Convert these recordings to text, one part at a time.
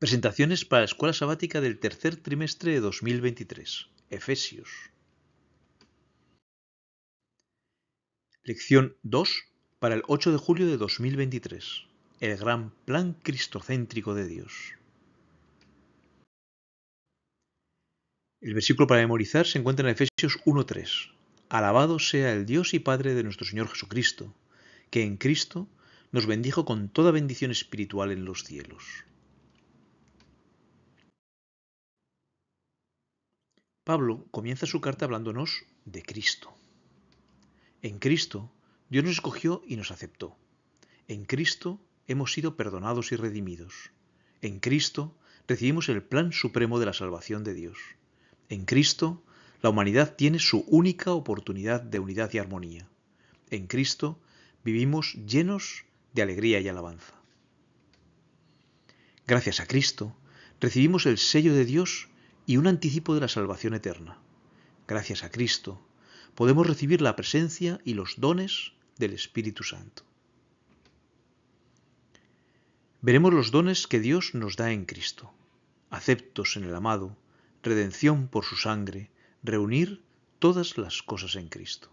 Presentaciones para la Escuela Sabática del tercer trimestre de 2023. Efesios. Lección 2 para el 8 de julio de 2023. El gran plan cristocéntrico de Dios. El versículo para memorizar se encuentra en Efesios 1:3. Alabado sea el Dios y Padre de nuestro Señor Jesucristo, que en Cristo nos bendijo con toda bendición espiritual en los cielos. Pablo comienza su carta hablándonos de Cristo. En Cristo, Dios nos escogió y nos aceptó. En Cristo hemos sido perdonados y redimidos. En Cristo recibimos el plan supremo de la salvación de Dios. En Cristo, la humanidad tiene su única oportunidad de unidad y armonía. En Cristo vivimos llenos de alegría y alabanza. Gracias a Cristo, recibimos el sello de Dios y un anticipo de la salvación eterna. Gracias a Cristo, podemos recibir la presencia y los dones del Espíritu Santo. Veremos los dones que Dios nos da en Cristo: aceptos en el amado, redención por su sangre, reunir todas las cosas en Cristo.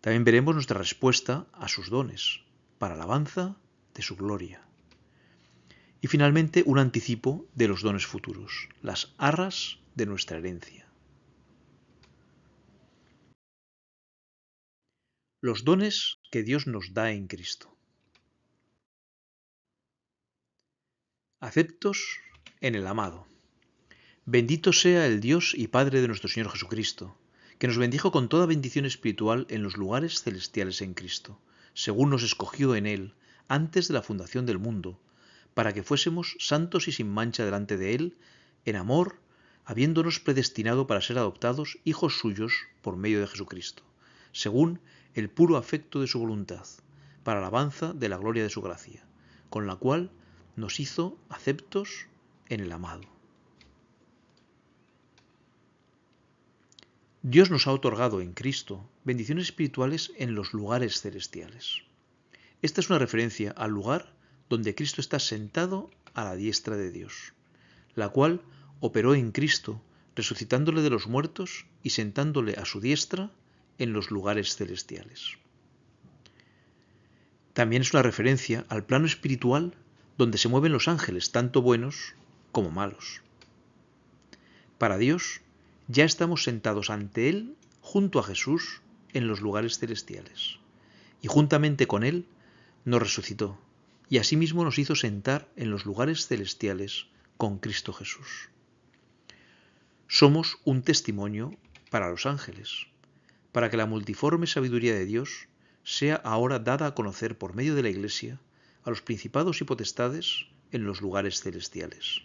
También veremos nuestra respuesta a sus dones, para alabanza de su gloria. Y finalmente un anticipo de los dones futuros, las arras de nuestra herencia. Los dones que Dios nos da en Cristo. Aceptos en el amado. Bendito sea el Dios y Padre de nuestro Señor Jesucristo, que nos bendijo con toda bendición espiritual en los lugares celestiales en Cristo, según nos escogió en Él antes de la fundación del mundo, para que fuésemos santos y sin mancha delante de Él, en amor, habiéndonos predestinado para ser adoptados hijos suyos por medio de Jesucristo, según el puro afecto de su voluntad, para alabanza de la gloria de su gracia, con la cual nos hizo aceptos en el amado. Dios nos ha otorgado en Cristo bendiciones espirituales en los lugares celestiales. Esta es una referencia al lugar donde Cristo está sentado a la diestra de Dios, la cual operó en Cristo, resucitándole de los muertos y sentándole a su diestra en los lugares celestiales. También es una referencia al plano espiritual donde se mueven los ángeles, tanto buenos como malos. Para Dios, ya estamos sentados ante Él, junto a Jesús, en los lugares celestiales. Y juntamente con Él nos resucitó, y asimismo nos hizo sentar en los lugares celestiales con Cristo Jesús. Somos un testimonio para los ángeles, para que la multiforme sabiduría de Dios sea ahora dada a conocer por medio de la Iglesia a los principados y potestades en los lugares celestiales.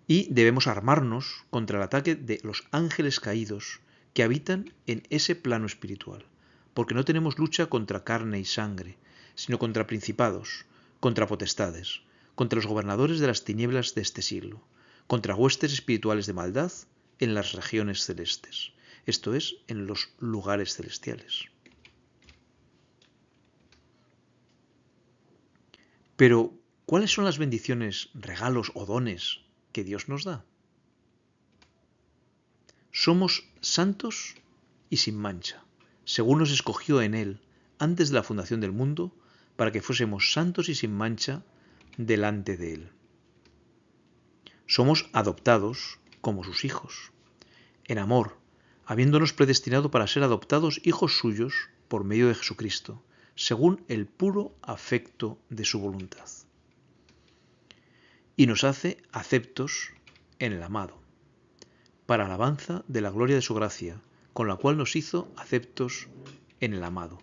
Y debemos armarnos contra el ataque de los ángeles caídos que habitan en ese plano espiritual, porque no tenemos lucha contra carne y sangre, sino contra principados, contra potestades, contra los gobernadores de las tinieblas de este siglo, contra huestes espirituales de maldad en las regiones celestes, esto es, en los lugares celestiales. Pero, ¿cuáles son las bendiciones, regalos o dones que Dios nos da? Somos santos y sin mancha, según nos escogió en Él antes de la fundación del mundo, para que fuésemos santos y sin mancha delante de Él. Somos adoptados como sus hijos, en amor, habiéndonos predestinado para ser adoptados hijos suyos por medio de Jesucristo, según el puro afecto de su voluntad. Y nos hace aceptos en el amado, para alabanza de la gloria de su gracia, con la cual nos hizo aceptos en el amado.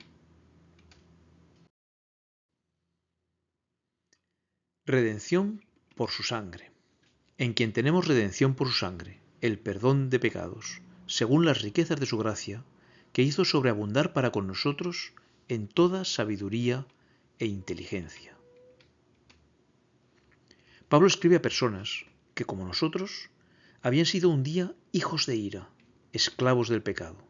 Redención por su sangre, en quien tenemos redención por su sangre, el perdón de pecados, según las riquezas de su gracia, que hizo sobreabundar para con nosotros en toda sabiduría e inteligencia. Pablo escribe a personas que, como nosotros, habían sido un día hijos de ira, esclavos del pecado.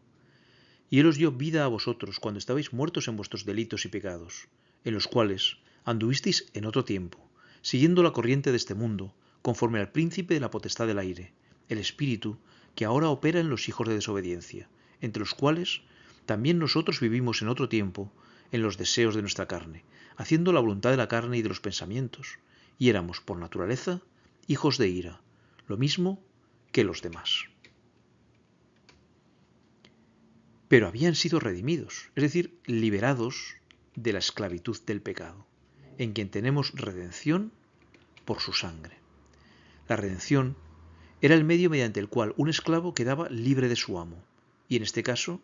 Y Él os dio vida a vosotros cuando estabais muertos en vuestros delitos y pecados, en los cuales anduvisteis en otro tiempo, siguiendo la corriente de este mundo, conforme al príncipe de la potestad del aire, el espíritu que ahora opera en los hijos de desobediencia, entre los cuales también nosotros vivimos en otro tiempo en los deseos de nuestra carne, haciendo la voluntad de la carne y de los pensamientos, y éramos, por naturaleza, hijos de ira, lo mismo que los demás. Pero habían sido redimidos, es decir, liberados de la esclavitud del pecado, en quien tenemos redención por su sangre. La redención era el medio mediante el cual un esclavo quedaba libre de su amo, y en este caso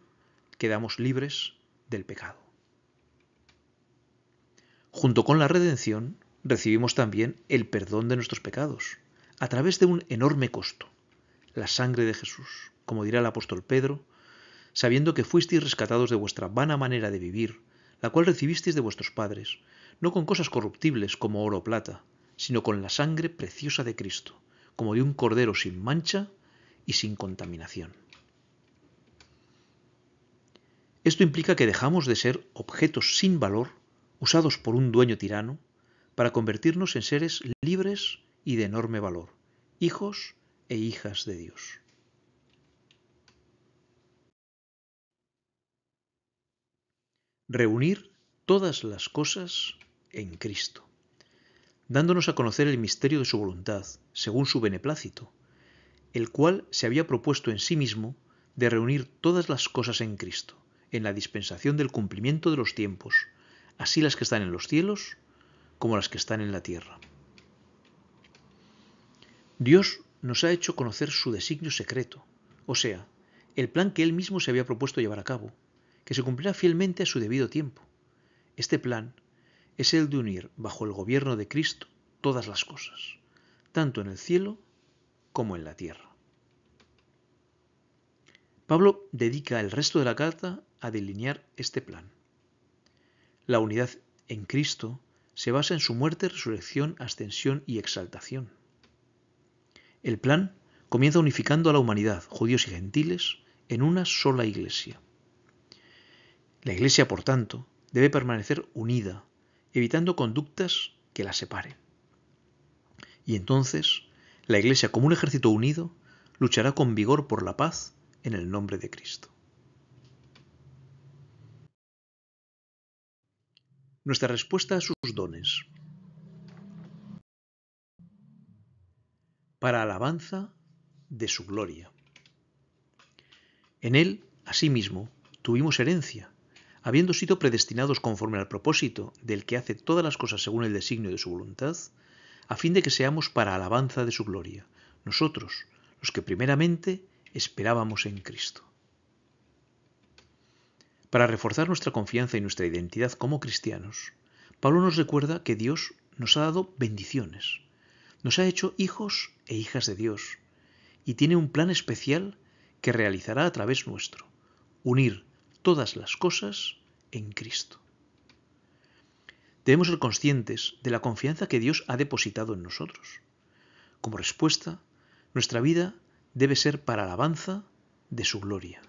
quedamos libres del pecado. Junto con la redención recibimos también el perdón de nuestros pecados, a través de un enorme costo, la sangre de Jesús, como dirá el apóstol Pedro, sabiendo que fuisteis rescatados de vuestra vana manera de vivir, la cual recibisteis de vuestros padres, no con cosas corruptibles como oro o plata, sino con la sangre preciosa de Cristo, como de un cordero sin mancha y sin contaminación. Esto implica que dejamos de ser objetos sin valor, usados por un dueño tirano, para convertirnos en seres libres y de enorme valor, hijos e hijas de Dios. Reunir todas las cosas en Cristo, dándonos a conocer el misterio de su voluntad, según su beneplácito, el cual se había propuesto en sí mismo de reunir todas las cosas en Cristo, en la dispensación del cumplimiento de los tiempos, así las que están en los cielos como las que están en la tierra. Dios nos ha hecho conocer su designio secreto, o sea, el plan que Él mismo se había propuesto llevar a cabo, que se cumplirá fielmente a su debido tiempo. Este plan es el de unir bajo el gobierno de Cristo todas las cosas, tanto en el cielo como en la tierra. Pablo dedica el resto de la carta a delinear este plan. La unidad en Cristo se basa en su muerte, resurrección, ascensión y exaltación. El plan comienza unificando a la humanidad, judíos y gentiles, en una sola iglesia. La iglesia, por tanto, debe permanecer unida, evitando conductas que la separen. Y entonces, la iglesia, como un ejército unido, luchará con vigor por la paz en el nombre de Cristo. Nuestra respuesta a sus dones. Para alabanza de su gloria. En él, asimismo, tuvimos herencia, habiendo sido predestinados conforme al propósito del que hace todas las cosas según el designio de su voluntad, a fin de que seamos para alabanza de su gloria, nosotros, los que primeramente esperábamos en Cristo. Para reforzar nuestra confianza y nuestra identidad como cristianos, Pablo nos recuerda que Dios nos ha dado bendiciones, nos ha hecho hijos e hijas de Dios, y tiene un plan especial que realizará a través nuestro, unir todas las cosas en Cristo. Debemos ser conscientes de la confianza que Dios ha depositado en nosotros. Como respuesta, nuestra vida debe ser para alabanza de su gloria.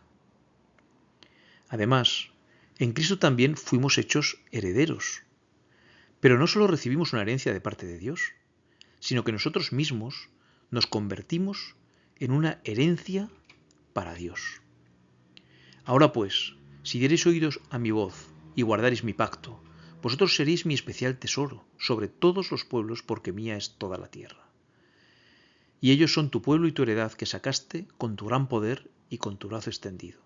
Además, en Cristo también fuimos hechos herederos. Pero no solo recibimos una herencia de parte de Dios, sino que nosotros mismos nos convertimos en una herencia para Dios. Ahora pues, si diereis oídos a mi voz y guardareis mi pacto, vosotros seréis mi especial tesoro sobre todos los pueblos, porque mía es toda la tierra. Y ellos son tu pueblo y tu heredad que sacaste con tu gran poder y con tu brazo extendido.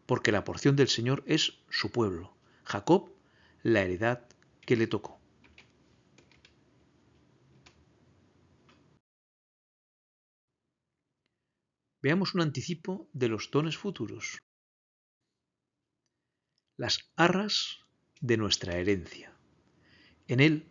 Porque la porción del Señor es su pueblo, Jacob, la heredad que le tocó. Veamos un anticipo de los dones futuros. Las arras de nuestra herencia. En él,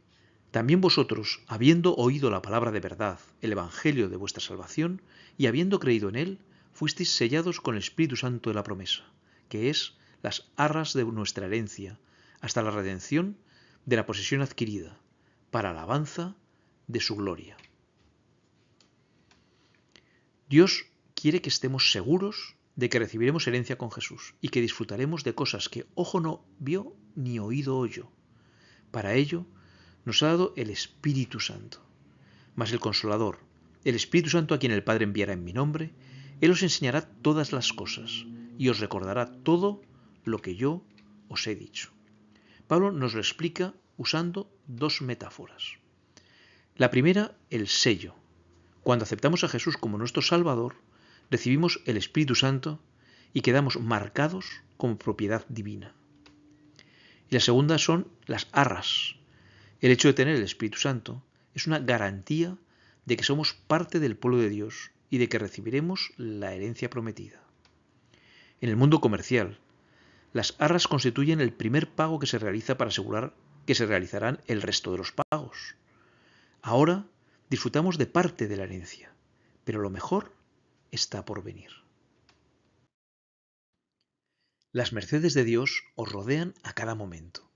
también vosotros, habiendo oído la palabra de verdad, el evangelio de vuestra salvación, y habiendo creído en él, fuisteis sellados con el Espíritu Santo de la promesa, que es las arras de nuestra herencia, hasta la redención de la posesión adquirida, para alabanza de su gloria. Dios quiere que estemos seguros de que recibiremos herencia con Jesús y que disfrutaremos de cosas que ojo no vio ni oído oyó. Para ello, nos ha dado el Espíritu Santo. Mas el Consolador, el Espíritu Santo a quien el Padre enviará en mi nombre, Él os enseñará todas las cosas y os recordará todo lo que yo os he dicho. Pablo nos lo explica usando dos metáforas. La primera, el sello. Cuando aceptamos a Jesús como nuestro Salvador, recibimos el Espíritu Santo y quedamos marcados como propiedad divina. Y la segunda son las arras. El hecho de tener el Espíritu Santo es una garantía de que somos parte del pueblo de Dios y de que recibiremos la herencia prometida. En el mundo comercial, las arras constituyen el primer pago que se realiza para asegurar que se realizarán el resto de los pagos. Ahora disfrutamos de parte de la herencia, pero lo mejor está por venir. Las mercedes de Dios os rodean a cada momento,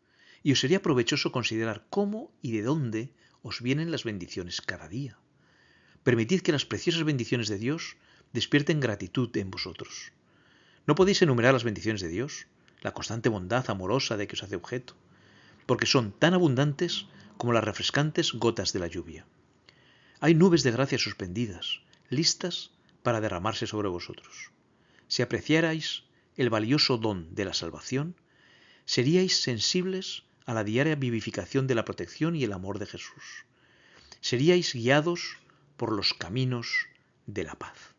y os sería provechoso considerar cómo y de dónde os vienen las bendiciones cada día. Permitid que las preciosas bendiciones de Dios despierten gratitud en vosotros. No podéis enumerar las bendiciones de Dios, la constante bondad amorosa de que os hace objeto, porque son tan abundantes como las refrescantes gotas de la lluvia. Hay nubes de gracia suspendidas, listas para derramarse sobre vosotros. Si apreciarais el valioso don de la salvación, seríais sensibles a la diaria vivificación de la protección y el amor de Jesús. Seríais guiados por los caminos de la paz.